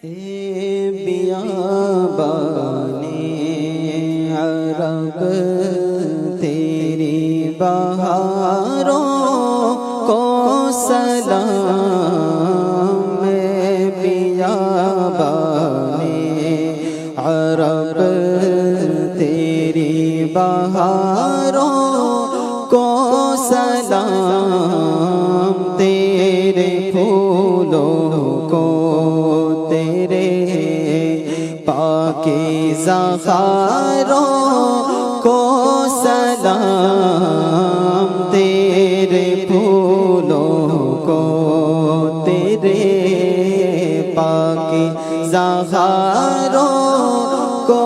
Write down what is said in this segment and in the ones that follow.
بیابانے عرب تیری بہاروں کو سلام، بیابانے عرب تیری بہاروں کو سلام، تیرے پھولوں کو تیرے پاکیزہ خاروں کو سلام، تیرے پھولوں کو تیرے پاکیزہ خاروں کو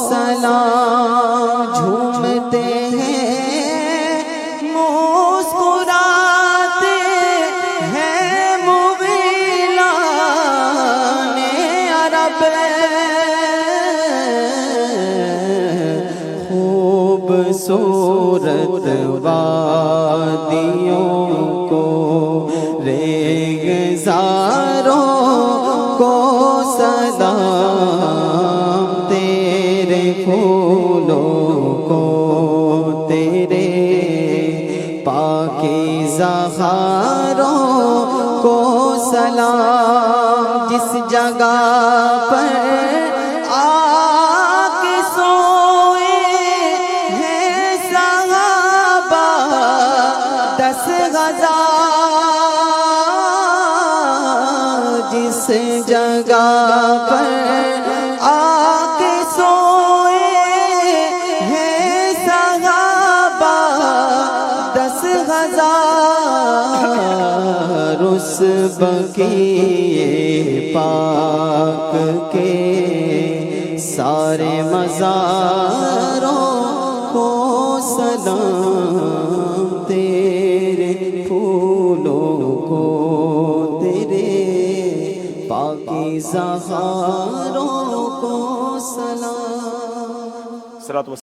سلام، جھومتے ہیں مسکراتے ہیں مغیلان عرب، خوبصورت وادیوں کو ریگزاروں کو سلام، تیرے پھولوں کو تیرے پاکیزہ خاروں کو سلام، جس جگہ پر آ کے سوئے ہیں صحابہ 10 ہزار، جس جگہ پر آ کے سوئے ہیں صحابہ 10 ہزار، اس بقیع پاک کے سارے مزاروں کو سلام، تیرے پھولوں کو تیرے پاکیزہ خاروں کو سلام۔